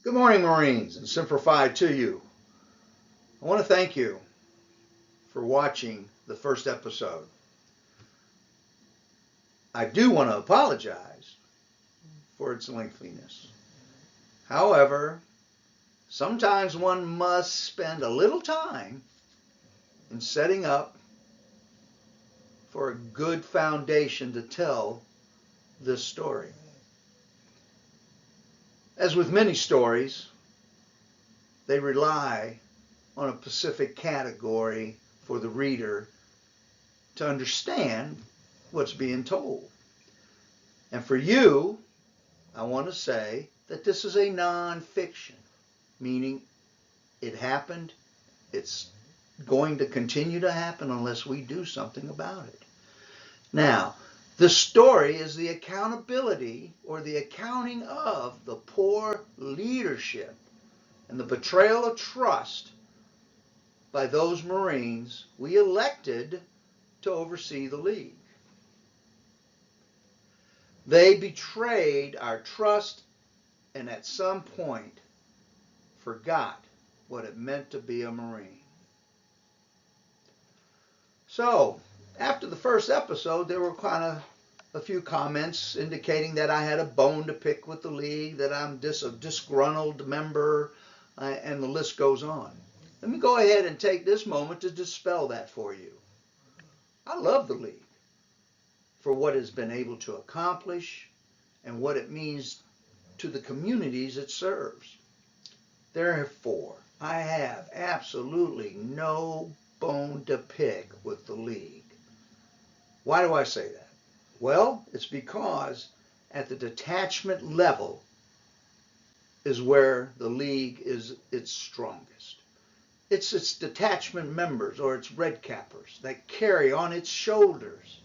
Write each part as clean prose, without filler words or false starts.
Good morning, Marines, and Simplified to you. I want to thank you for watching the first episode. I do want to apologize for its lengthiness. However, sometimes one must spend a little time in setting up for a good foundation to tell this story. As with many stories, they rely on a specific category for the reader to understand what's being told. And for you, I want to say that this is a non-fiction, meaning it happened, it's going to continue to happen unless we do something about it. Now, the story is the accountability or the accounting of the poor leadership and the betrayal of trust by those Marines we elected to oversee the League. They betrayed our trust and at some point forgot what it meant to be a Marine. So, after the first episode, there were kind of a few comments indicating that I had a bone to pick with the League, that I'm a disgruntled member, and the list goes on. Let me go ahead and take this moment to dispel that for you. I love the League for what it's been able to accomplish and what it means to the communities it serves. Therefore, I have absolutely no bone to pick with the League. Why do I say that? Well, it's because at the detachment level is where the League is its strongest. It's its detachment members or its red cappers that carry on its shoulders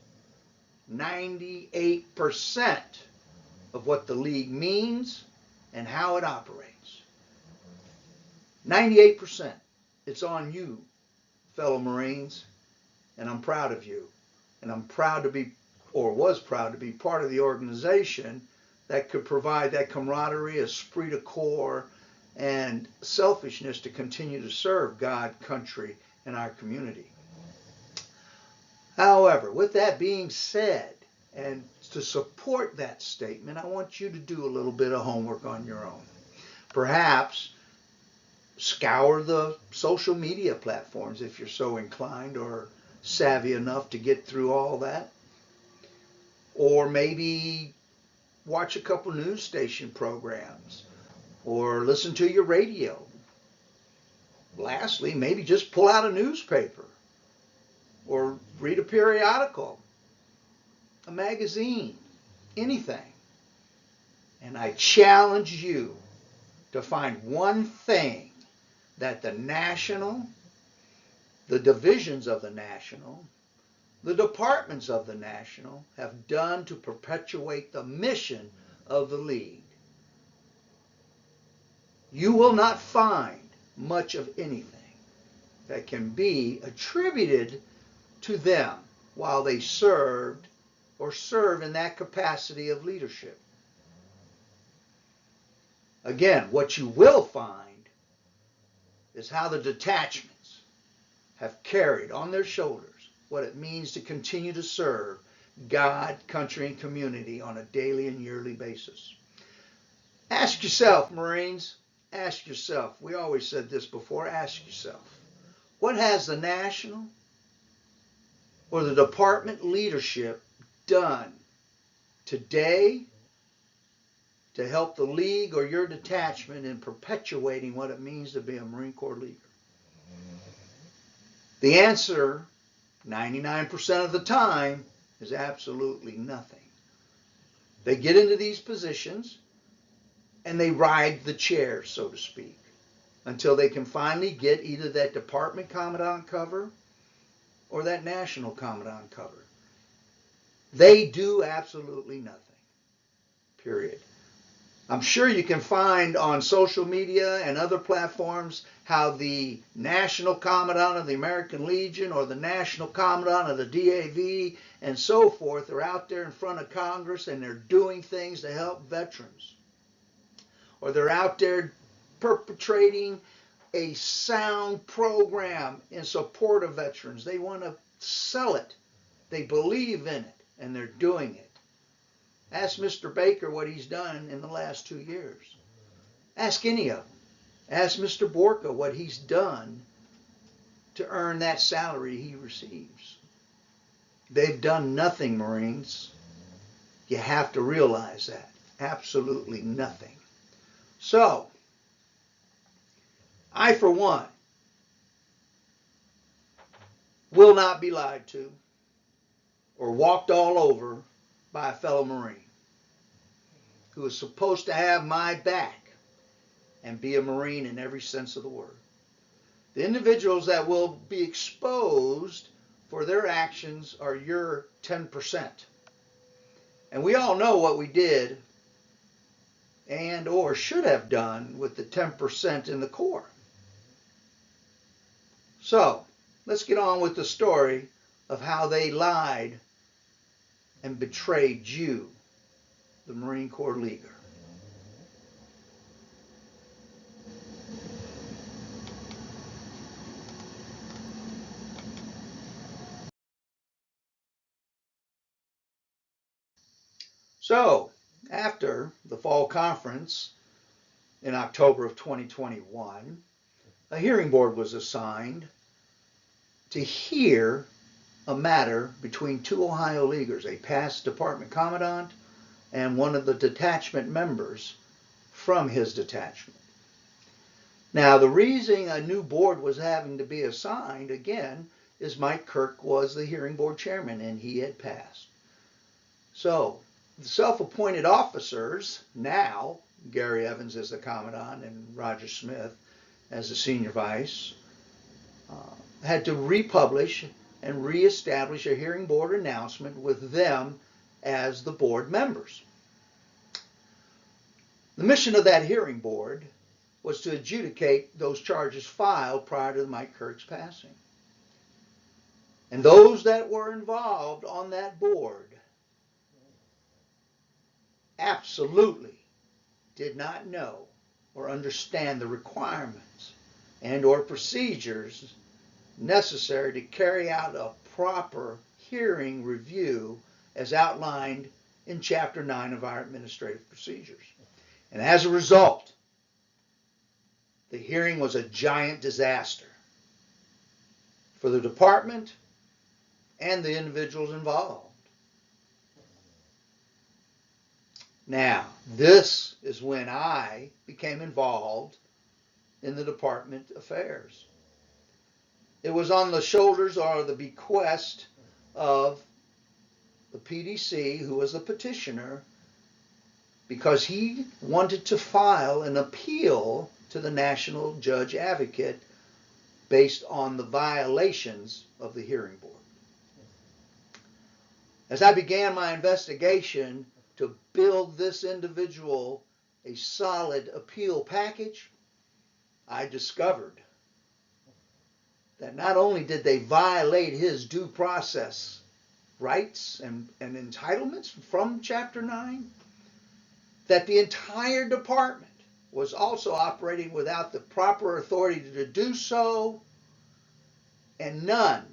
98% of what the League means and how it operates. 98%. It's on you, fellow Marines, and I'm proud of you. And I'm proud to be, or was proud to be, part of the organization that could provide that camaraderie, esprit de corps, and selfishness to continue to serve God, country, and our community. However, with that being said, and to support that statement, I want you to do a little bit of homework on your own. Perhaps scour the social media platforms if you're so inclined or savvy enough to get through all that. Or maybe watch a couple news station programs or listen to your radio. Lastly, maybe just pull out a newspaper or read a periodical, a magazine, anything. And I challenge you to find one thing that the National, the divisions of the National, the departments of the National have done to perpetuate the mission of the League. You will not find much of anything that can be attributed to them while they served or serve in that capacity of leadership. Again, what you will find is how the detachments have carried on their shoulders what it means to continue to serve God, country, and community on a daily and yearly basis. Ask yourself, Marines, ask yourself, we always said this before, ask yourself, what has the national or the department leadership done today to help the League or your detachment in perpetuating what it means to be a Marine Corps leader? The answer, 99% of the time, is absolutely nothing. They get into these positions and they ride the chair, so to speak, until they can finally get either that department commandant cover or that national commandant cover. They do absolutely nothing, period. I'm sure you can find on social media and other platforms how the National Commandant of the American Legion or the National Commandant of the DAV and so forth are out there in front of Congress and they're doing things to help veterans. Or they're out there perpetrating a sound program in support of veterans. They want to sell it. They believe in it, and they're doing it. Ask Mr. Baker what he's done in the last 2 years. Ask any of them. Ask Mr. Borka what he's done to earn that salary he receives. They've done nothing, Marines. You have to realize that. Absolutely nothing. So, I, for one, will not be lied to or walked all over by a fellow Marine who is supposed to have my back and be a Marine in every sense of the word. The individuals that will be exposed for their actions are your 10%. And we all know what we did and or should have done with the 10% in the Corps. So, let's get on with the story of how they lied and betrayed you, the Marine Corps leaguer. So, after the fall conference in October of 2021, a hearing board was assigned to hear a matter between two Ohio leaguers, a past department commandant and one of the detachment members from his detachment. Now, the reason a new board was having to be assigned, again, is Mike Kirk was the hearing board chairman and he had passed. So, the self-appointed officers, now Gary Evans as the commandant and Roger Smith as the senior vice, had to republish and reestablish a hearing board announcement with them as the board members. The mission of that hearing board was to adjudicate those charges filed prior to Mike Kirk's passing. And those that were involved on that board absolutely did not know or understand the requirements and or procedures necessary to carry out a proper hearing review as outlined in Chapter 9 of our administrative procedures. And as a result, the hearing was a giant disaster for the department and the individuals involved. Now, this is when I became involved in the department affairs. It was on the shoulders or the bequest of the PDC, who was the petitioner, because he wanted to file an appeal to the National Judge Advocate based on the violations of the hearing board. As I began my investigation to build this individual a solid appeal package, I discovered that not only did they violate his due process rights and entitlements from Chapter 9, that the entire department was also operating without the proper authority to do so, and none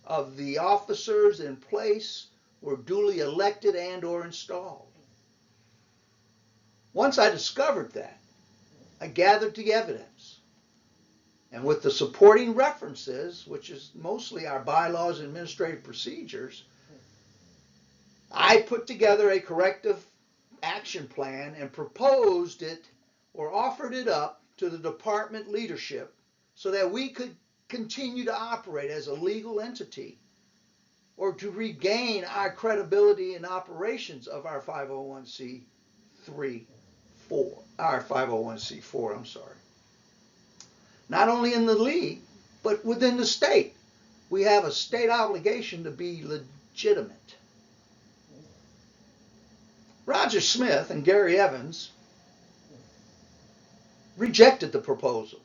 of the officers in place were duly elected and or installed. Once I discovered that, I gathered the evidence. And with the supporting references, which is mostly our bylaws and administrative procedures, I put together a corrective action plan and proposed it or offered it up to the department leadership so that we could continue to operate as a legal entity or to regain our credibility in operations of our 501c4, I'm sorry. Not only in the league, but within the state. We have a state obligation to be legitimate. Roger Smith and Gary Evans rejected the proposal.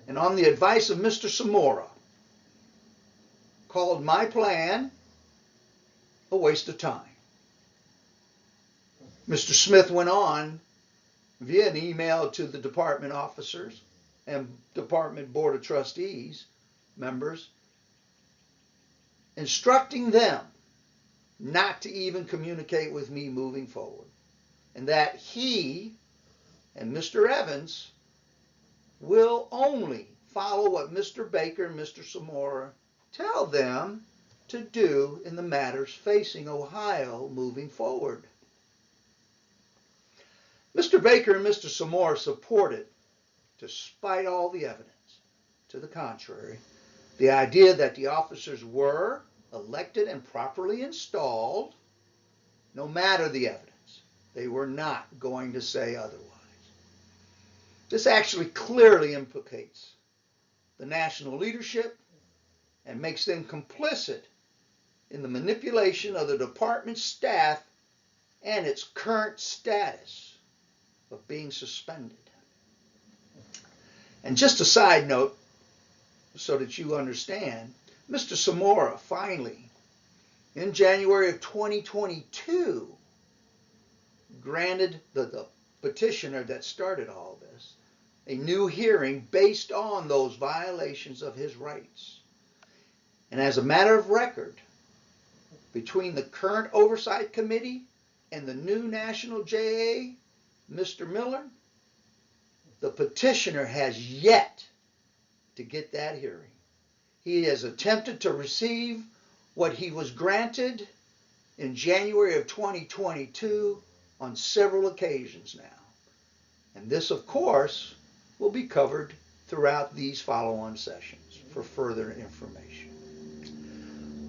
And on the advice of Mr. Samora, called my plan a waste of time. Mr. Smith went on via an email to the department officers and department board of trustees members, instructing them not to even communicate with me moving forward, and that he and Mr. Evans will only follow what Mr. Baker and Mr. Samora tell them to do in the matters facing Ohio moving forward. Mr. Baker and Mr. Samora supported, despite all the evidence to the contrary, the idea that the officers were elected and properly installed, no matter the evidence. They were not going to say otherwise. This actually clearly implicates the national leadership and makes them complicit in the manipulation of the department staff and its current status of being suspended. And just a side note, so that you understand, Mr. Samora finally, in January of 2022, granted the petitioner that started all this a new hearing based on those violations of his rights. And as a matter of record, between the current oversight committee and the new national JA, Mr. Miller, the petitioner has yet to get that hearing. He has attempted to receive what he was granted in January of 2022 on several occasions now. And this, of course, will be covered throughout these follow-on sessions for further information.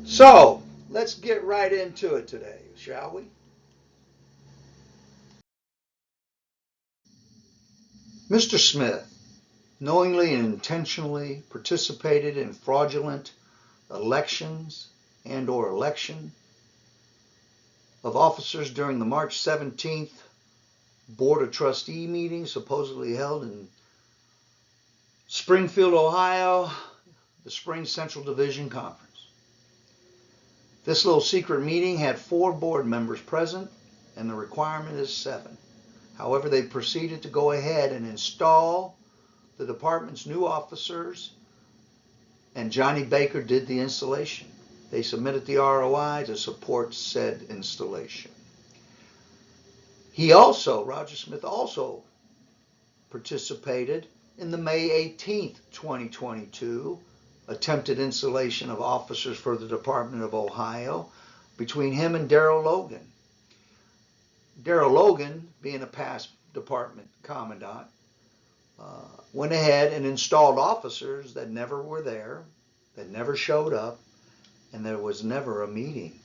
So, let's get right into it today, shall we? Mr. Smith knowingly and intentionally participated in fraudulent elections and/or election of officers during the March 17th Board of Trustee meeting supposedly held in Springfield, Ohio, the Spring Central Division Conference. This little secret meeting had 4 board members present, and the requirement is 7. However, they proceeded to go ahead and install the department's new officers, and Johnny Baker did the installation. They submitted the ROI to support said installation. Roger Smith also participated in the May 18th, 2022 attempted installation of officers for the Department of Ohio between him and Darrell Logan. Darrell Logan, being a past department commandant, went ahead and installed officers that never were there, that never showed up, and there was never a meeting.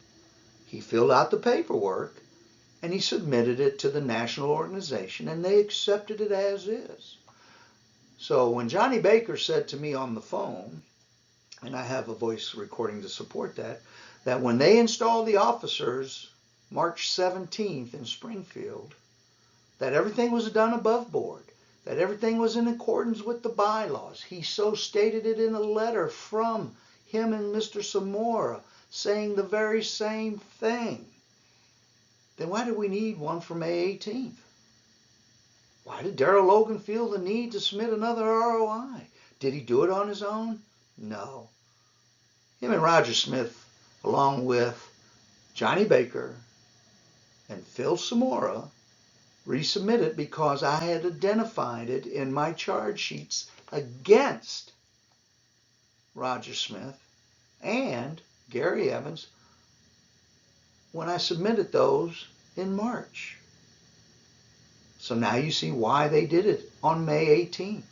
He filled out the paperwork and he submitted it to the national organization, and they accepted it as is. So when Johnny Baker said to me on the phone, and I have a voice recording to support that when they installed the officers March 17th in Springfield, that everything was done above board, that everything was in accordance with the bylaws. He so stated it in a letter from him and Mr. Samora saying the very same thing. Then why do we need one for May 18th? Why did Darrell Logan feel the need to submit another ROI? Did he do it on his own? No. Him and Roger Smith, along with Johnny Baker and Phil Samora, resubmitted because I had identified it in my charge sheets against Roger Smith and Gary Evans when I submitted those in March. So now you see why they did it on May 18th.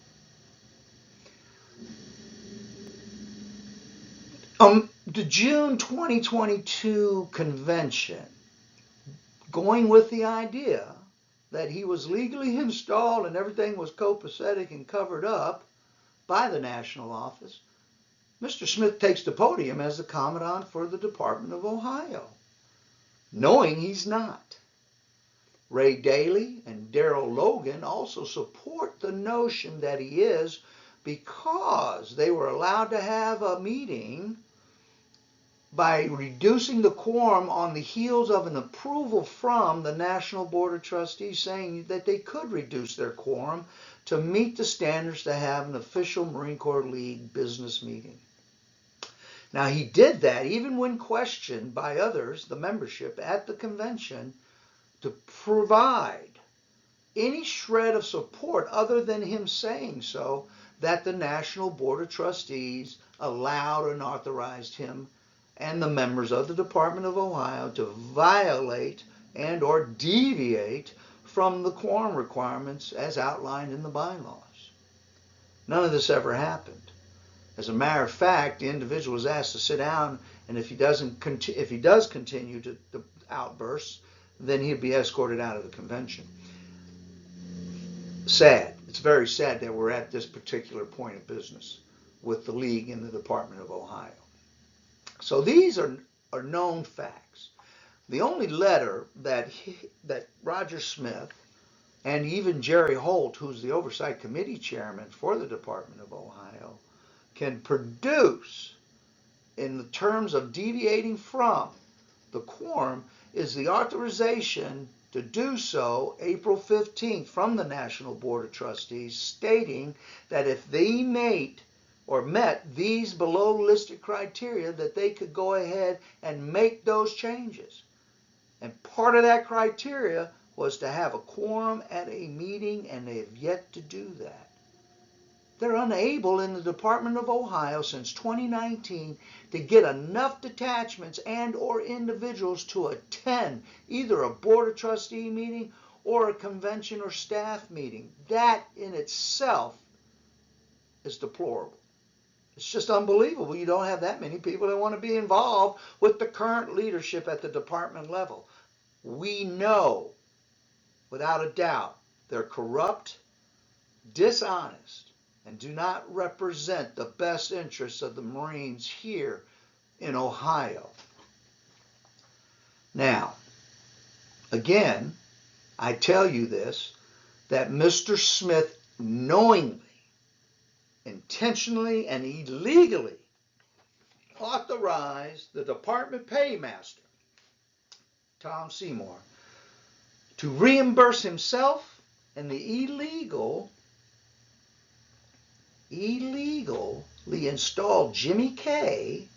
The June 2022 convention, going with the idea that he was legally installed and everything was copacetic and covered up by the national office, Mr. Smith takes the podium as the Commandant for the Department of Ohio, knowing he's not. Ray Daly and Darrell Logan also support the notion that he is, because they were allowed to have a meeting by reducing the quorum on the heels of an approval from the National Board of Trustees saying that they could reduce their quorum to meet the standards to have an official Marine Corps League business meeting. Now, he did that even when questioned by others, the membership at the convention, to provide any shred of support other than him saying so, that the National Board of Trustees allowed and authorized him and the members of the Department of Ohio to violate and or deviate from the quorum requirements as outlined in the bylaws. None of this ever happened. As a matter of fact, the individual was asked to sit down, and if he does continue to outbursts, then he'd be escorted out of the convention. Sad. It's very sad that we're at this particular point of business with the League and the Department of Ohio. So these are known facts. The only letter that Roger Smith and even Jerry Holt, who's the Oversight Committee Chairman for the Department of Ohio, can produce in the terms of deviating from the quorum is the authorization to do so April 15th from the National Board of Trustees, stating that if they met these below listed criteria, that they could go ahead and make those changes. And part of that criteria was to have a quorum at a meeting, and they have yet to do that. They're unable in the Department of Ohio since 2019 to get enough detachments and or individuals to attend either a Board of Trustee meeting or a convention or staff meeting. That in itself is deplorable. It's just unbelievable. You don't have that many people that want to be involved with the current leadership at the department level. We know, without a doubt, they're corrupt, dishonest, and do not represent the best interests of the Marines here in Ohio. Now, again, I tell you this, that Mr. Smith knowingly, intentionally, and illegally authorized the department paymaster, Tom Seymour, to reimburse himself and the illegally installed Jimmy K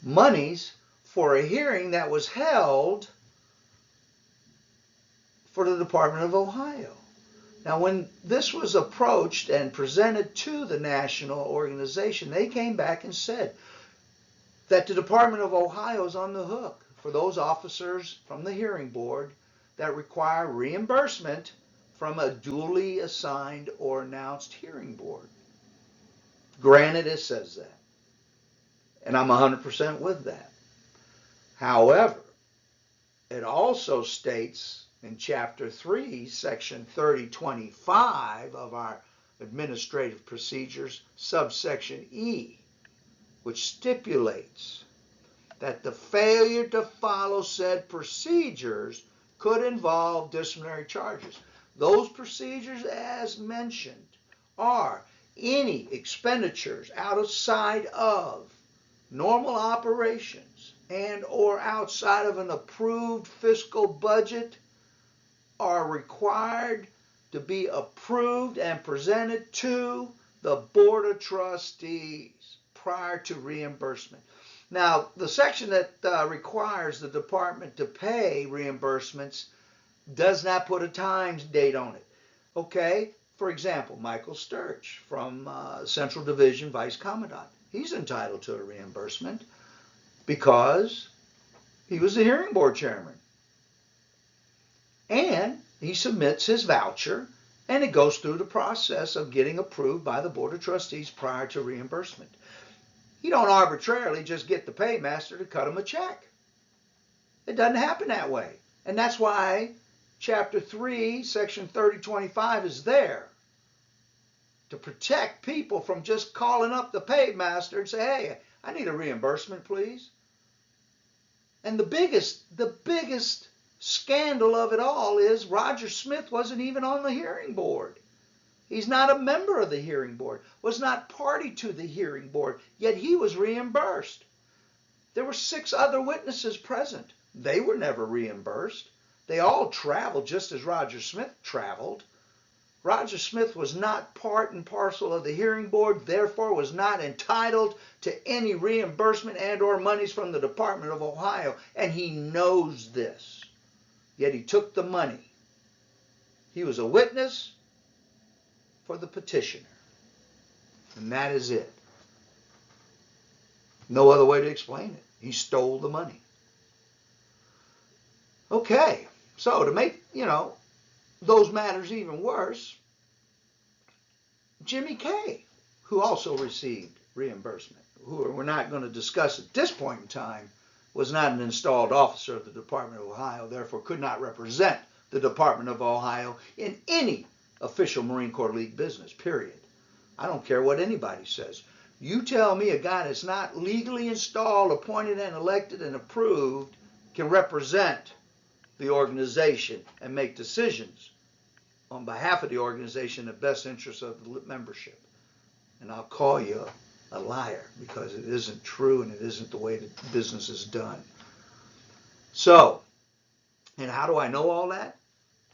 monies for a hearing that was held for the Department of Ohio. Now, when this was approached and presented to the national organization, they came back and said that the Department of Ohio is on the hook for those officers from the hearing board that require reimbursement from a duly assigned or announced hearing board. Granted, it says that, and I'm 100% with that. However, it also states in Chapter 3, Section 3025 of our Administrative Procedures, subsection E, which stipulates that the failure to follow said procedures could involve disciplinary charges. Those procedures, as mentioned, are any expenditures outside of normal operations and or outside of an approved fiscal budget are required to be approved and presented to the Board of Trustees prior to reimbursement. Now, the section that requires the department to pay reimbursements does not put a time date on it. Okay, for example, Michael Sturch from Central Division Vice Commandant. He's entitled to a reimbursement because he was the hearing board chairman. And he submits his voucher, and it goes through the process of getting approved by the Board of Trustees prior to reimbursement. You don't arbitrarily just get the paymaster to cut him a check. It doesn't happen that way. And that's why Chapter 3, Section 3025 is there to protect people from just calling up the paymaster and say, hey, I need a reimbursement, please. And the biggest scandal of it all is Roger Smith wasn't even on the hearing board. He's not a member of the hearing board, was not party to the hearing board, yet he was reimbursed. There were 6 other witnesses present. They were never reimbursed. They all traveled just as Roger Smith traveled. Roger Smith was not part and parcel of the hearing board, therefore was not entitled to any reimbursement and or monies from the Department of Ohio, and he knows this. Yet he took the money. He was a witness for the petitioner. And that is it. No other way to explain it. He stole the money. Okay, so to make, those matters even worse, Jimmy K, who also received reimbursement, who we're not going to discuss at this point in time, was not an installed officer of the Department of Ohio, therefore could not represent the Department of Ohio in any official Marine Corps League business, period. I don't care what anybody says. You tell me a guy that's not legally installed, appointed, and elected and approved can represent the organization and make decisions on behalf of the organization in the best interest of the membership. And I'll call you a liar because it isn't true and it isn't the way that business is done. So, and how do I know all that?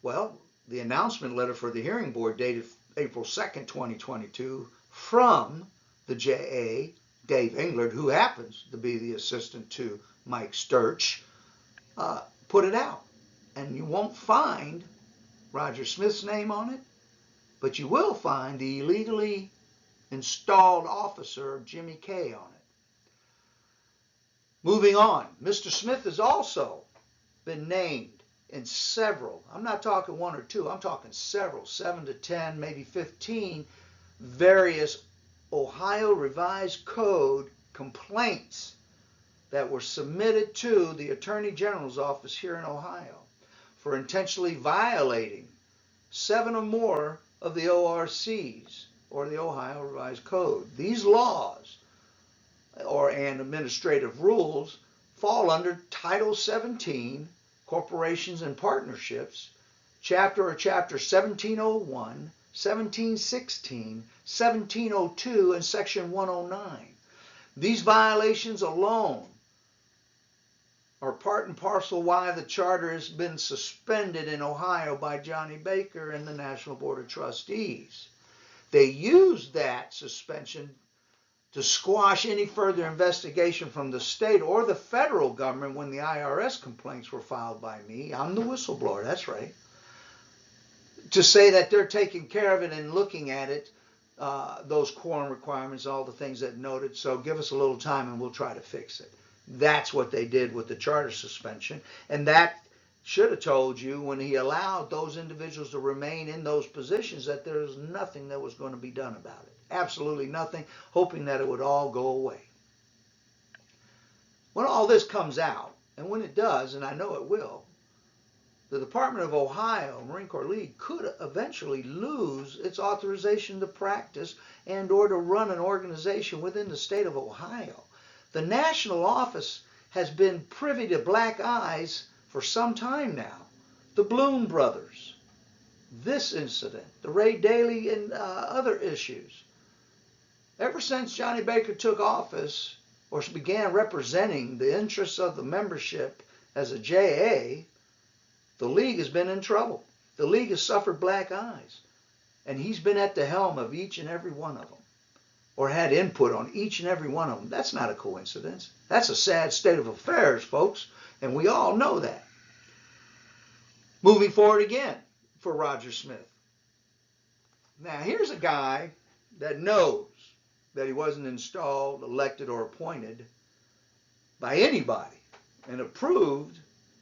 Well, the announcement letter for the hearing board dated April 2nd, 2022 from the JA, Dave Englert, who happens to be the assistant to Mike Sturch, put it out. And you won't find Roger Smith's name on it, but you will find the illegally installed officer Jimmy K on it. Moving on, Mr. Smith has also been named in several, I'm not talking 1 or 2, I'm talking several, 7 to 10, maybe 15 various Ohio Revised Code complaints that were submitted to the Attorney General's office here in Ohio for intentionally violating 7 or more of the ORCs, or the Ohio Revised Code. These laws and administrative rules fall under Title 17, Corporations and Partnerships, Chapter 1701, 1716, 1702, and Section 109. These violations alone are part and parcel why the charter has been suspended in Ohio by Johnny Baker and the National Board of Trustees. They used that suspension to squash any further investigation from the state or the federal government when the IRS complaints were filed by me. I'm the whistleblower, that's right. To say that they're taking care of it and looking at it, those quorum requirements, all the things that noted, so give us a little time and we'll try to fix it. That's what they did with the charter suspension, and that should have told you when he allowed those individuals to remain in those positions that there was nothing that was going to be done about it. Absolutely nothing, hoping that it would all go away. When all this comes out, and when it does, and I know it will, the Department of Ohio Marine Corps League could eventually lose its authorization to practice and or to run an organization within the state of Ohio. The national office has been privy to black eyes for some time now. The Bloom brothers, this incident, the Ray Daley and other issues. Ever since Johnny Baker took office or began representing the interests of the membership as a JA, the league has been in trouble. The league has suffered black eyes. And he's been at the helm of each and every one of them, or had input on each and every one of them. That's not a coincidence. That's a sad state of affairs, folks, and we all know that. Moving forward again for Roger Smith. Now, here's a guy that knows that he wasn't installed, elected, or appointed by anybody and approved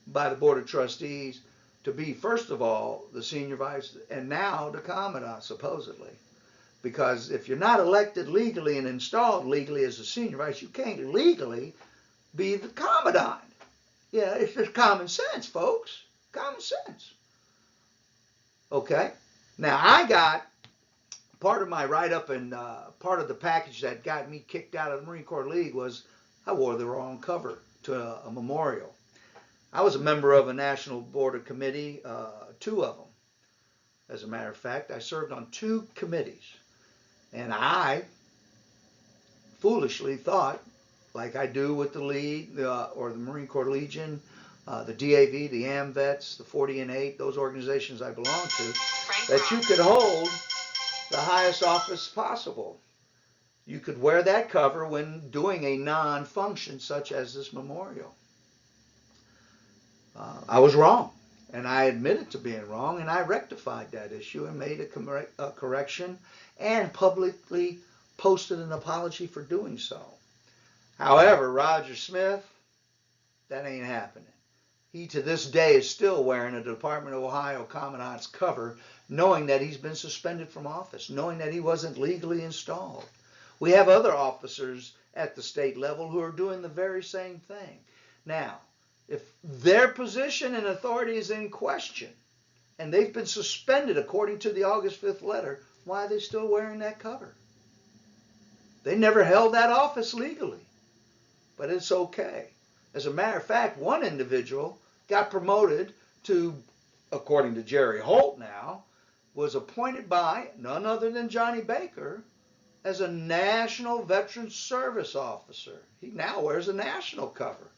by the Board of Trustees to be, first of all, the senior vice, and now the Commandant, supposedly. Because if you're not elected legally and installed legally as a senior vice, you can't legally be the Commandant. Yeah, it's just common sense, folks. Common sense. Okay? Now, I got part of my write-up and part of the package that got me kicked out of the Marine Corps League was I wore the wrong cover to a memorial. I was a member of a National Board of Committee, 2 of them. As a matter of fact, I served on 2 committees. And I foolishly thought like I do with the League or the Marine Corps Legion, the DAV, the AMVETS, the 40 and 8, those organizations I belong to, that you could hold the highest office possible. You could wear that cover when doing a non-function such as this memorial. I was wrong, and I admitted to being wrong, and I rectified that issue and made a correction and publicly posted an apology for doing so. However, Roger Smith, that ain't happening. He to this day is still wearing a Department of Ohio Commandant's cover, knowing that he's been suspended from office, knowing that he wasn't legally installed. We have other officers at the state level who are doing the very same thing. Now, if their position and authority is in question, and they've been suspended according to the August 5th letter, why are they still wearing that cover? They never held that office legally, but it's okay. As a matter of fact, one individual got promoted to, according to Jerry Holt now, was appointed by none other than Johnny Baker as a National Veteran Service Officer. He now wears a national cover.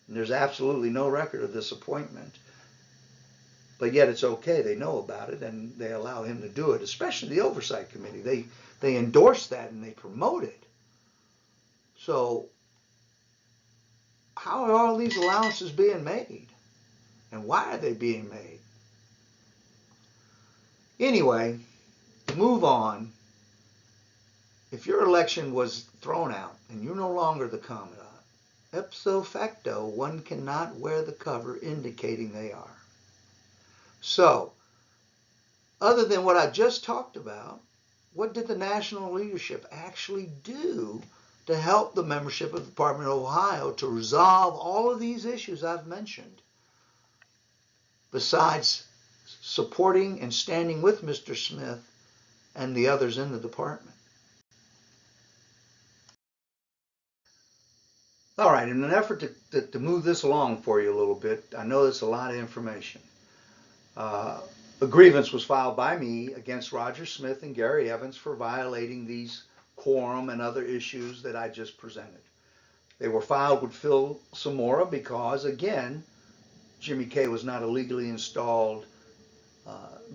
And there's absolutely no record of this appointment. But yet it's okay. They know about it and they allow him to do it, especially the Oversight Committee. They endorse that and they promote it. So how are all these allowances being made? And why are they being made? Anyway, move on. If your election was thrown out and you're no longer the Commandant, ipso facto, one cannot wear the cover indicating they are. So, other than what I just talked about, what did the national leadership actually do to help the membership of the Department of Ohio to resolve all of these issues I've mentioned, besides supporting and standing with Mr. Smith and the others in the department? All right, in an effort to move this along for you a little bit, I know it's a lot of information. A grievance was filed by me against Roger Smith and Gary Evans for violating these quorum and other issues that I just presented. They were filed with Phil Samora because, again, Jimmy Kay was not a legally installed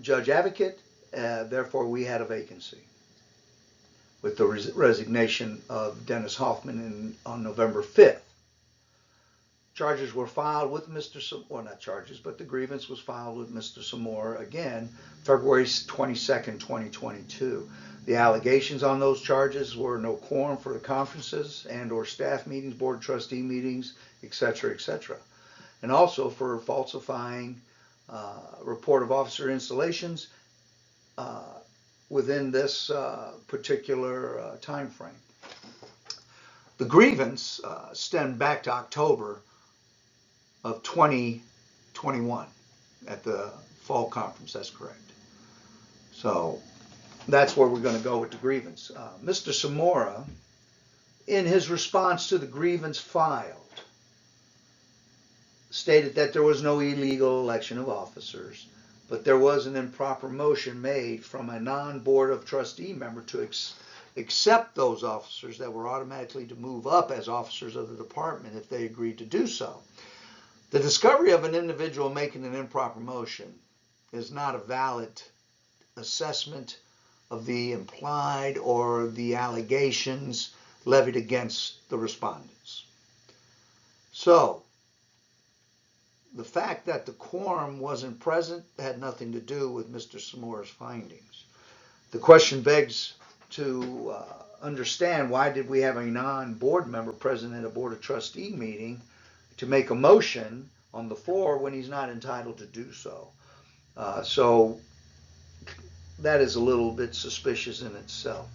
judge advocate, therefore we had a vacancy with the resignation of Dennis Hoffman on November 5th. Charges were filed with Mr. Samora, well, not charges, but the grievance was filed with Mr. Samora again, February 22nd, 2022. The allegations on those charges were no quorum for the conferences and or staff meetings, board trustee meetings, etc., etc. And also for falsifying report of officer installations within this particular time frame. The grievance stemmed back to October of 2021 at the fall conference. That's correct. So that's where we're going to go with the grievance. Mr. Samora, in his response to the grievance filed, stated that there was no illegal election of officers, but there was an improper motion made from a non-board of trustee member to accept those officers that were automatically to move up as officers of the department if they agreed to do so. The discovery of an individual making an improper motion is not a valid assessment of the implied or the allegations levied against the respondents. So, the fact that the quorum wasn't present had nothing to do with Mr. Samora's findings. The question begs to understand, why did we have a non-board member present at a board of trustee meeting to make a motion on the floor when he's not entitled to do so? So that is a little bit suspicious in itself.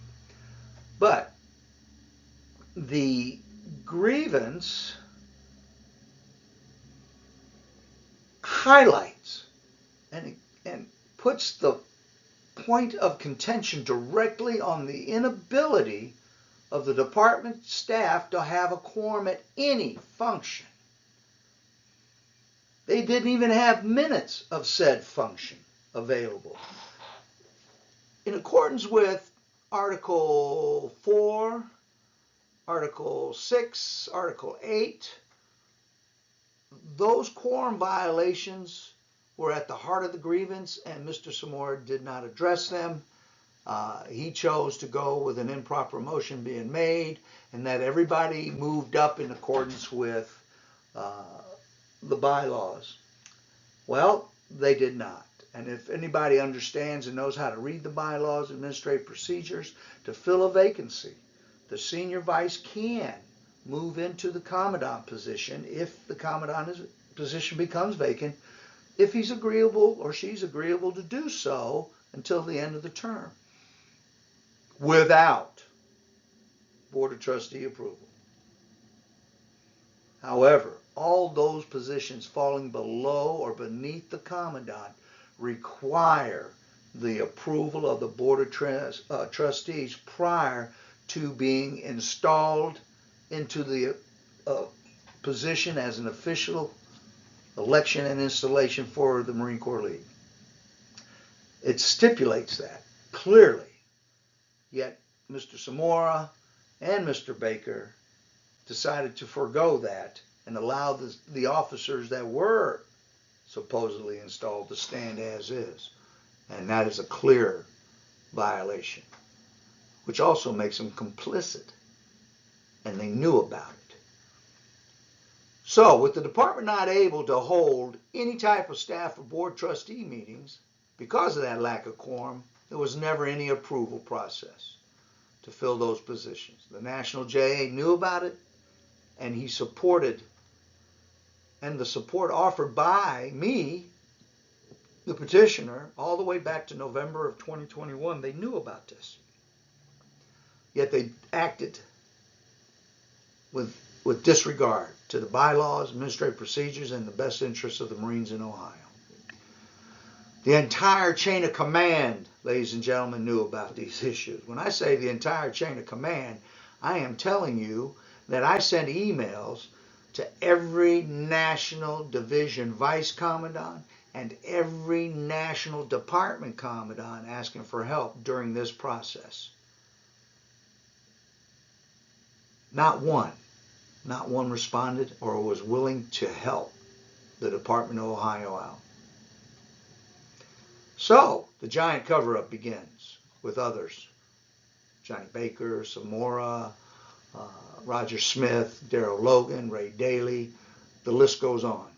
But the grievance highlights and puts the point of contention directly on the inability of the department staff to have a quorum at any function. They didn't even have minutes of said function available. In accordance with Article 4, Article 6, Article 8, those quorum violations were at the heart of the grievance, and Mr. Samora did not address them. He chose to go with an improper motion being made, and that everybody moved up in accordance with the bylaws. Well, they did not. And if anybody understands and knows how to read the bylaws, administrative procedures, to fill a vacancy, the senior vice can move into the commandant position if the commandant position becomes vacant, if he's agreeable or she's agreeable to do so until the end of the term, without Board of Trustee approval. However, all those positions falling below or beneath the commandant require the approval of the Board of Trustees prior to being installed into the position as an official election and installation for the Marine Corps League. It stipulates that clearly, yet Mr. Samora and Mr. Baker decided to forego that and allow the officers that were supposedly installed to stand as is. And that is a clear violation, which also makes them complicit, and they knew about it. So, with the department not able to hold any type of staff or board trustee meetings because of that lack of quorum, there was never any approval process to fill those positions. The National JA knew about it, and he supported, and the support offered by me, the petitioner, all the way back to November of 2021, they knew about this. Yet they acted with disregard to the bylaws, administrative procedures, and the best interests of the Marines in Ohio. The entire chain of command, ladies and gentlemen, knew about these issues. When I say the entire chain of command, I am telling you that I sent emails to every national division vice commandant and every national department commandant asking for help during this process. Not one responded or was willing to help the Department of Ohio out. So the giant cover-up begins with others. Johnny Baker, Samora, Roger Smith, Darrell Logan, Ray Daly, the list goes on.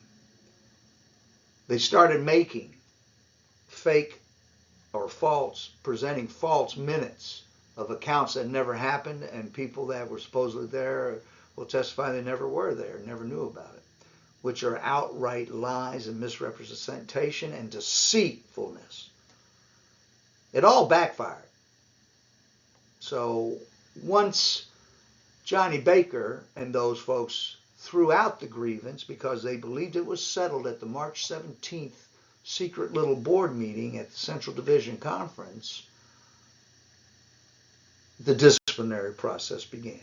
They started making fake or presenting false minutes of accounts that never happened, and people that were supposedly there will testify they never were there, never knew about it, which are outright lies and misrepresentation and deceitfulness. It all backfired. So once Johnny Baker and those folks threw out the grievance because they believed it was settled at the March 17th secret little board meeting at the Central Division Conference, the disciplinary process began.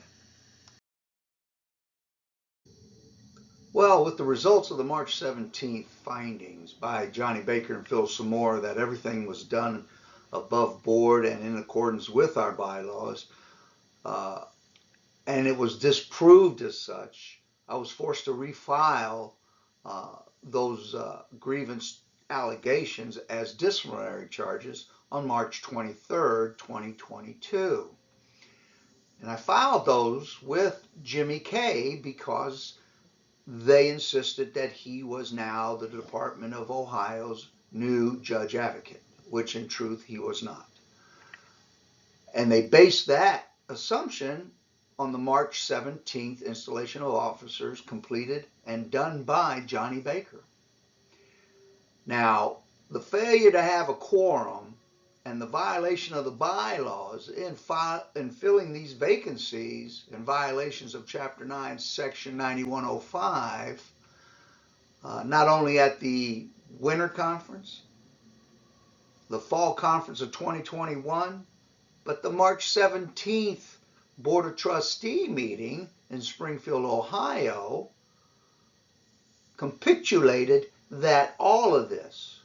Well, with the results of the March 17th findings by Johnny Baker and Phil Samora that everything was done above board and in accordance with our bylaws, and it was disproved as such, I was forced to refile those grievance allegations as disciplinary charges on March 23rd, 2022. And I filed those with Jimmy Kay because they insisted that he was now the Department of Ohio's new judge advocate, which in truth he was not. And they based that assumption on the March 17th installation of officers completed and done by Johnny Baker. Now, the failure to have a quorum and the violation of the bylaws in filling these vacancies in violations of Chapter 9, Section 9105, not only at the winter conference, the fall conference of 2021, but the March 17th Board of Trustee meeting in Springfield, Ohio, capitulated that all of this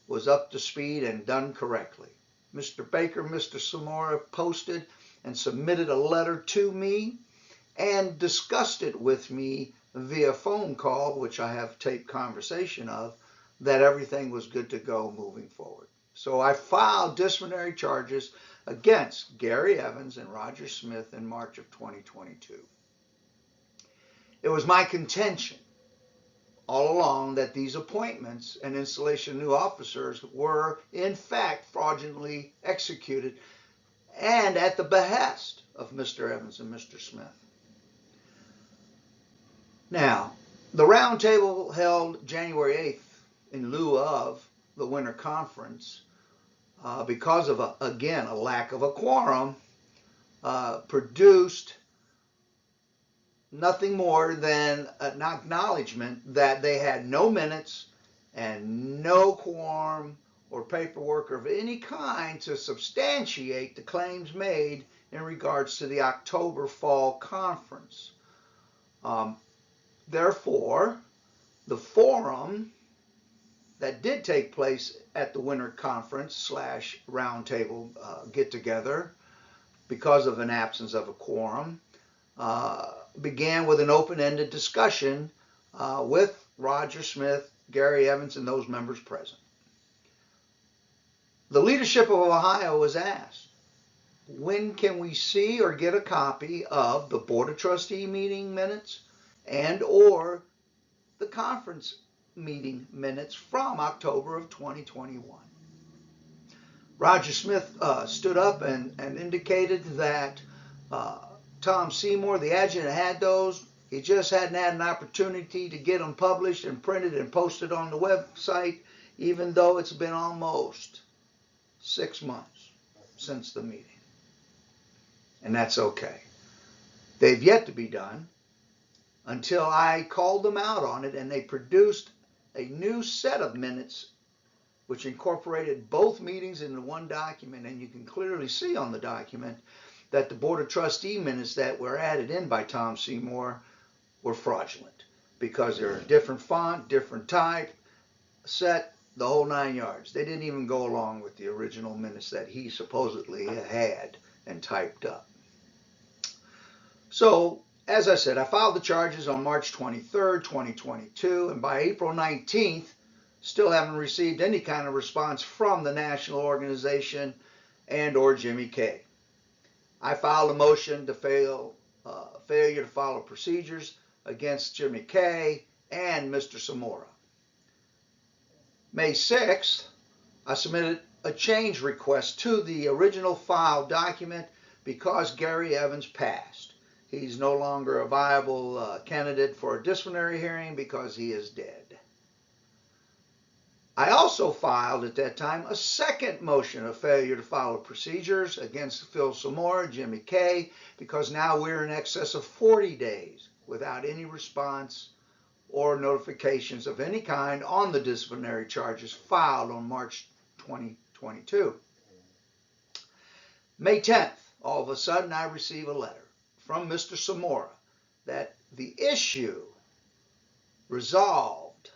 was up to speed and done correctly. Mr. Baker, Mr. Samora posted and submitted a letter to me and discussed it with me via phone call, which I have taped conversation of, that everything was good to go moving forward. So I filed disciplinary charges against Gary Evans and Roger Smith in March of 2022. It was my contention all along that these appointments and installation of new officers were in fact fraudulently executed and at the behest of Mr. Evans and Mr. Smith. Now, the roundtable held January 8th in lieu of the winter conference, because of, again, a lack of a quorum, produced nothing more than an acknowledgement that they had no minutes and no quorum or paperwork of any kind to substantiate the claims made in regards to the October fall conference. Therefore, the forum that did take place at the winter conference / roundtable get-together, because of an absence of a quorum, began with an open-ended discussion with Roger Smith, Gary Evans, and those members present. The leadership of Ohio was asked, when can we see or get a copy of the Board of Trustee meeting minutes and or the conference meeting minutes from October of 2021? Roger Smith stood up and indicated that Tom Seymour, the adjutant, had those. He just hadn't had an opportunity to get them published and printed and posted on the website, even though it's been almost 6 months since the meeting. And that's okay. They've yet to be done until I called them out on it, and they produced a new set of minutes which incorporated both meetings into one document. And you can clearly see on the document that the Board of Trustee minutes that were added in by Tom Seymour were fraudulent because they're a different font, different type, set, the whole 9 yards. They didn't even go along with the original minutes that he supposedly had and typed up. So, as I said, I filed the charges on March 23rd, 2022, and by April 19th, still haven't received any kind of response from the national organization and or Jimmy K. I filed a motion to failure to follow procedures against Jimmy K and Mr. Samora. May 6th, I submitted a change request to the original file document because Gary Evans passed. He's no longer a viable candidate for a disciplinary hearing because he is dead. I also filed at that time a second motion of failure to follow procedures against Phil Samora, Jimmy K, because now we're in excess of 40 days without any response or notifications of any kind on the disciplinary charges filed on March 2022. May 10th, all of a sudden I receive a letter from Mr. Samora that the issue resolved,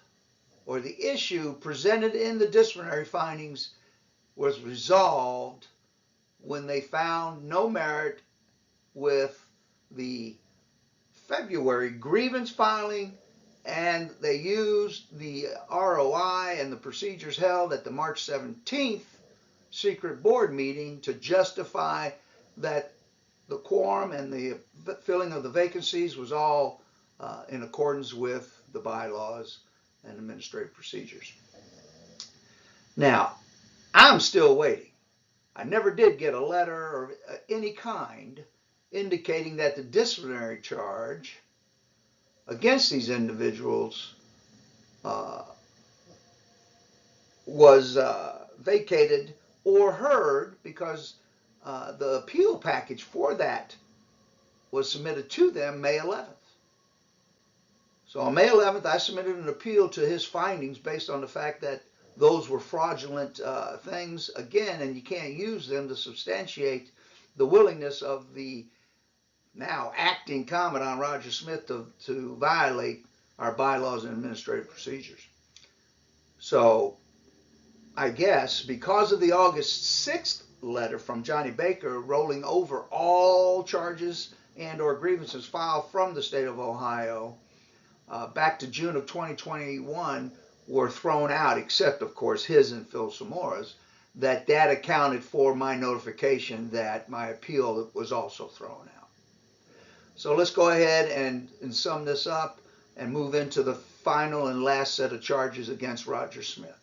or the issue presented in the disciplinary findings was resolved when they found no merit with the February grievance filing, and they used the ROI and the procedures held at the March 17th secret board meeting to justify that the quorum and the filling of the vacancies was all in accordance with the bylaws and administrative procedures. Now, I'm still waiting. I never did get a letter of any kind indicating that the disciplinary charge against these individuals was vacated or heard, because the appeal package for that was submitted to them May 11th. So on May 11th, I submitted an appeal to his findings based on the fact that those were fraudulent things, again, and you can't use them to substantiate the willingness of the now acting Commandant Roger Smith to violate our bylaws and administrative procedures. So I guess because of the August 6th letter from Johnny Baker rolling over all charges and or grievances filed from the state of Ohio back to June of 2021 were thrown out, except of course his and Phil Samora's, that accounted for my notification that my appeal was also thrown out. So let's go ahead and sum this up and move into the final and last set of charges against Roger Smith.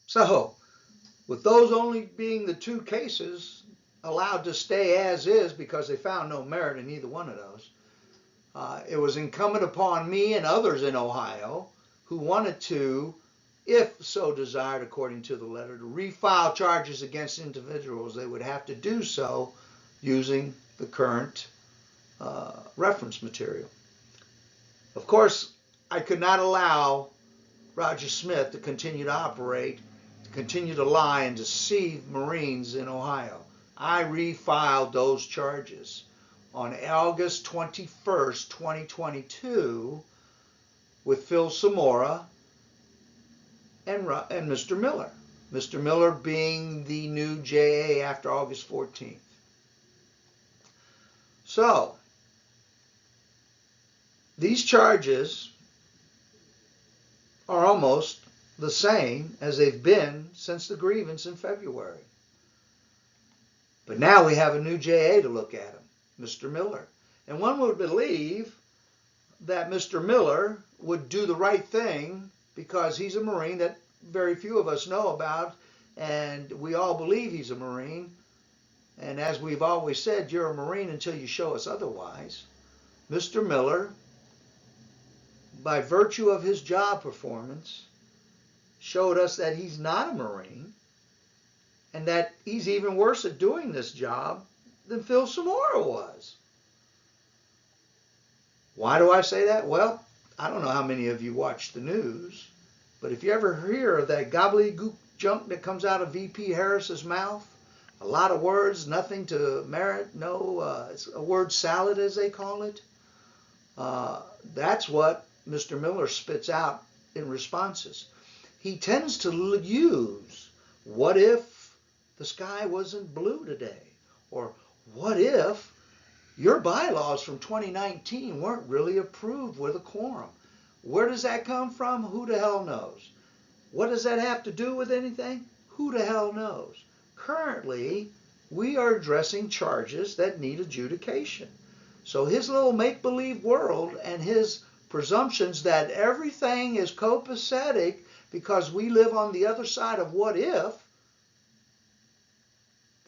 So, with those only being the two cases allowed to stay as is because they found no merit in either one of those, it was incumbent upon me and others in Ohio who wanted to, if so desired according to the letter, to refile charges against individuals. They would have to do so using the current reference material. Of course, I could not allow Roger Smith to continue to operate, to continue to lie and deceive Marines in Ohio. I refiled those charges on August 21st, 2022 with Phil Samora and Mr. Miller. Mr. Miller being the new JA after August 14th. So, these charges are almost the same as they've been since the grievance in February. But now we have a new JA to look at him, Mr. Miller. And one would believe that Mr. Miller would do the right thing because he's a Marine that very few of us know about, and we all believe he's a Marine. And as we've always said, you're a Marine until you show us otherwise. Mr. Miller, by virtue of his job performance, showed us that he's not a Marine and that he's even worse at doing this job than Phil Samora was. Why do I say that? Well, I don't know how many of you watch the news, but if you ever hear of that gobbledygook junk that comes out of VP Harris's mouth, a lot of words, nothing to merit, it's a word salad as they call it. That's what Mr. Miller spits out in responses. He tends to use, what if the sky wasn't blue today? Or what if your bylaws from 2019 weren't really approved with a quorum? Where does that come from? Who the hell knows? What does that have to do with anything? Who the hell knows? Currently, we are addressing charges that need adjudication. So his little make-believe world and his presumptions that everything is copacetic because we live on the other side of what if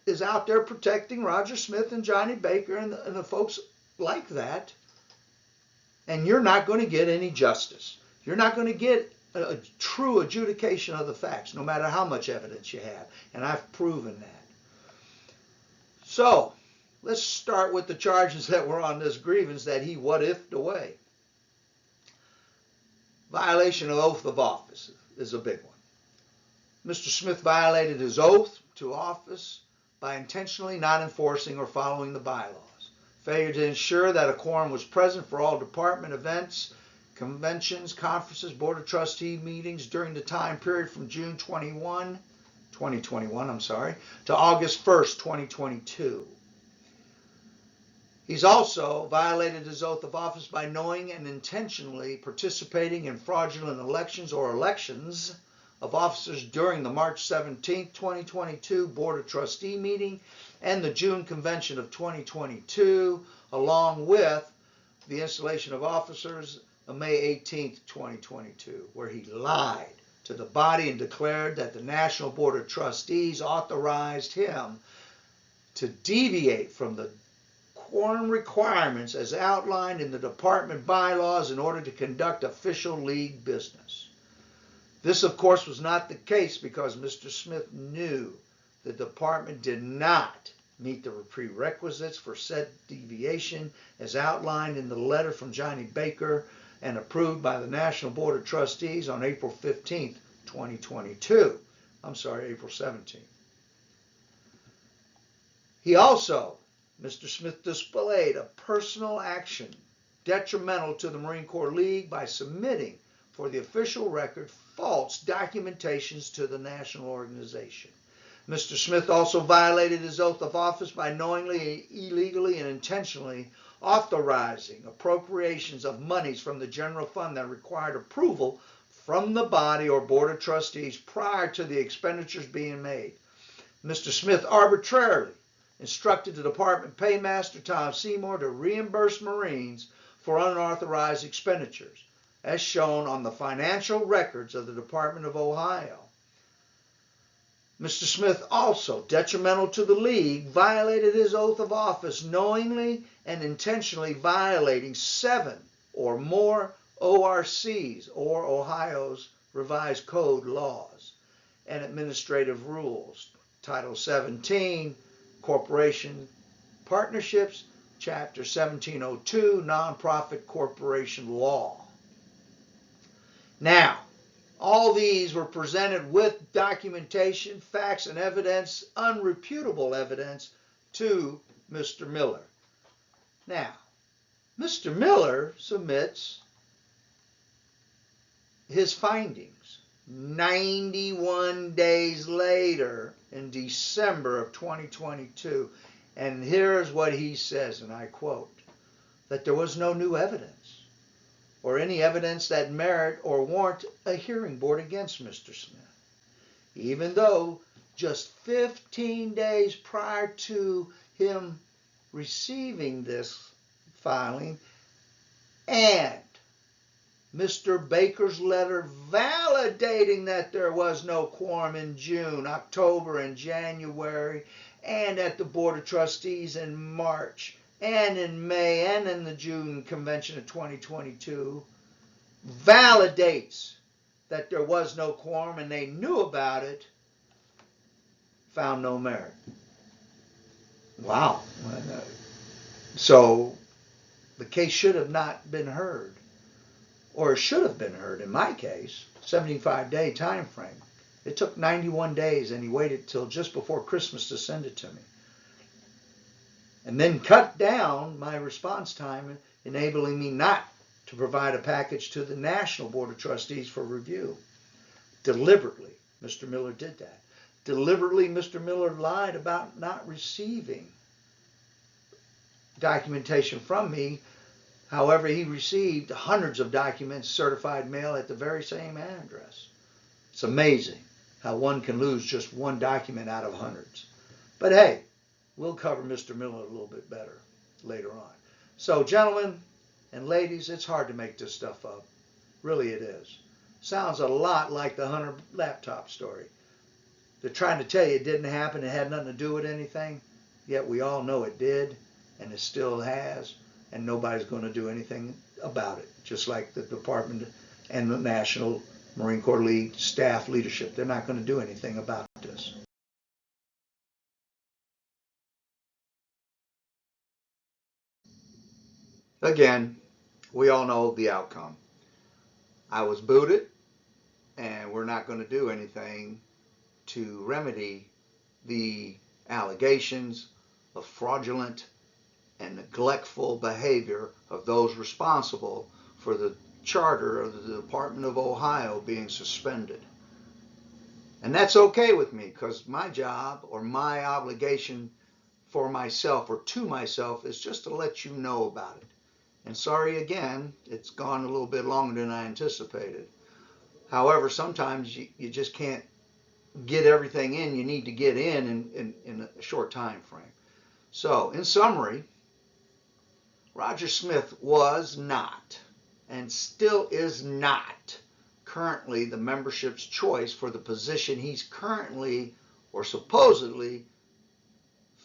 is out there protecting Roger Smith and Johnny Baker and the folks like that. And you're not going to get any justice. You're not going to get a true adjudication of the facts, no matter how much evidence you have. And I've proven that. So, let's start with the charges that were on this grievance that he what-if'd away. Violation of oath of office is a big one. Mr. Smith violated his oath to office by intentionally not enforcing or following the bylaws. Failure to ensure that a quorum was present for all department events, conventions, conferences, Board of Trustee meetings during the time period from June 2021, to August 1st, 2022. He's also violated his oath of office by knowing and intentionally participating in fraudulent elections or elections of officers during the March 17, 2022 Board of Trustee meeting and the June convention of 2022, along with the installation of officers on May 18, 2022, where he lied to the body and declared that the National Board of Trustees authorized him to deviate from the quorum requirements as outlined in the department bylaws in order to conduct official league business. This, of course, was not the case because Mr. Smith knew the department did not meet the prerequisites for said deviation as outlined in the letter from Johnny Baker and approved by the National Board of Trustees on April 15, 2022. April 17. He also, Mr. Smith, displayed a personal action detrimental to the Marine Corps League by submitting for the official record false documentations to the national organization. Mr. Smith also violated his oath of office by knowingly, illegally, and intentionally authorizing appropriations of monies from the general fund that required approval from the body or board of trustees prior to the expenditures being made. Mr. Smith arbitrarily instructed the department paymaster Tom Seymour to reimburse Marines for unauthorized expenditures, as shown on the financial records of the Department of Ohio. Mr. Smith also, detrimental to the League, violated his oath of office knowingly and intentionally violating 7 or more ORCs, or Ohio's Revised Code laws, and administrative rules, Title 17, Corporation Partnerships, Chapter 1702, Nonprofit Corporation Law. Now, all these were presented with documentation, facts, and evidence, unrefutable evidence, to Mr. Miller. Now, Mr. Miller submits his findings 91 days later in December of 2022. And here's what he says, and I quote, that there was no new evidence or any evidence that merit or warrant a hearing board against Mr. Smith, even though just 15 days prior to him receiving this filing and Mr. Baker's letter validating that there was no quorum in June, October, and January, and at the Board of Trustees in March, and in May, and in the June convention of 2022, validates that there was no quorum and they knew about it, found no merit. Wow. So the case should have not been heard, or it should have been heard in my case, 75-day time frame. It took 91 days and he waited till just before Christmas to send it to me. And then cut down my response time, enabling me not to provide a package to the National Board of Trustees for review. Deliberately, Mr. Miller did that. Deliberately, Mr. Miller lied about not receiving documentation from me. However, he received hundreds of documents, certified mail, at the very same address. It's amazing how one can lose just one document out of hundreds. But hey, we'll cover Mr. Miller a little bit better later on. So, gentlemen and ladies, it's hard to make this stuff up. Really it is. Sounds a lot like the Hunter laptop story. They're trying to tell you it didn't happen, it had nothing to do with anything, yet we all know it did, and it still has, and nobody's going to do anything about it, just like the Department and the National Marine Corps League staff leadership. They're not going to do anything about this. Again, we all know the outcome. I was booted, and we're not going to do anything to remedy the allegations of fraudulent and neglectful behavior of those responsible for the charter of the Department of Ohio being suspended. And that's okay with me, because my job or my obligation for myself or to myself is just to let you know about it. And sorry again, it's gone a little bit longer than I anticipated. However, sometimes you just can't get everything in you need to get in a short time frame. So, in summary, Roger Smith was not, and still is not, currently the membership's choice for the position he's currently or supposedly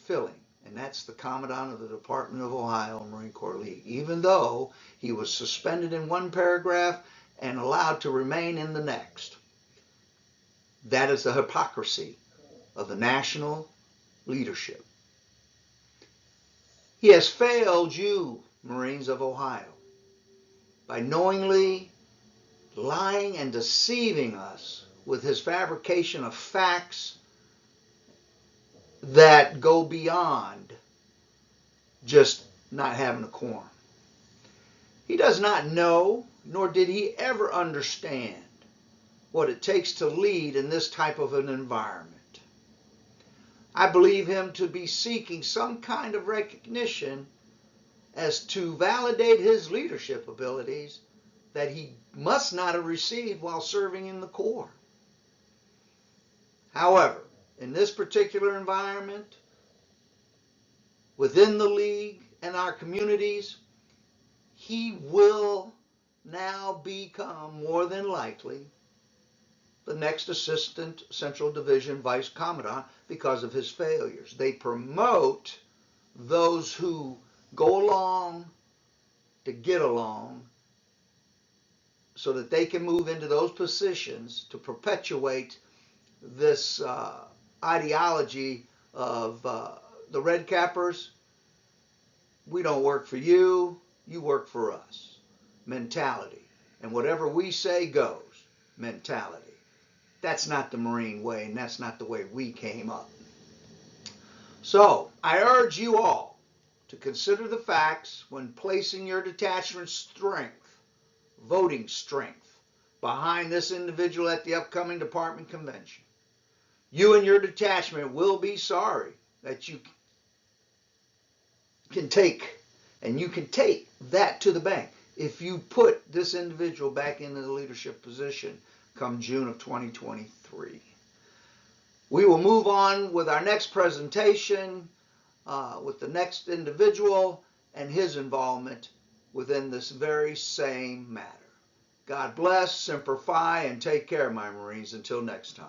filling, and that's the Commandant of the Department of Ohio Marine Corps League, even though he was suspended in one paragraph and allowed to remain in the next. That is the hypocrisy of the national leadership. He has failed you, Marines of Ohio, by knowingly lying and deceiving us with his fabrication of facts that go beyond just not having a quorum. He does not know, nor did he ever understand, what it takes to lead in this type of an environment. I believe him to be seeking some kind of recognition as to validate his leadership abilities that he must not have received while serving in the Corps. However, in this particular environment, within the League and our communities, he will now become, more than likely, the next Assistant Central Division Vice Commandant because of his failures. They promote those who go along to get along so that they can move into those positions to perpetuate this ideology of the red cappers. We don't work for you, you work for us mentality. And whatever we say goes mentality. That's not the Marine way, and that's not the way we came up. So I urge you all to consider the facts when placing your detachment's strength, voting strength, behind this individual at the upcoming department convention. You and your detachment will be sorry that you can take, and you can take that to the bank if you put this individual back into the leadership position come June of 2023. We will move on with our next presentation with the next individual and his involvement within this very same matter. God bless, Semper Fi, and take care, my Marines. Until next time.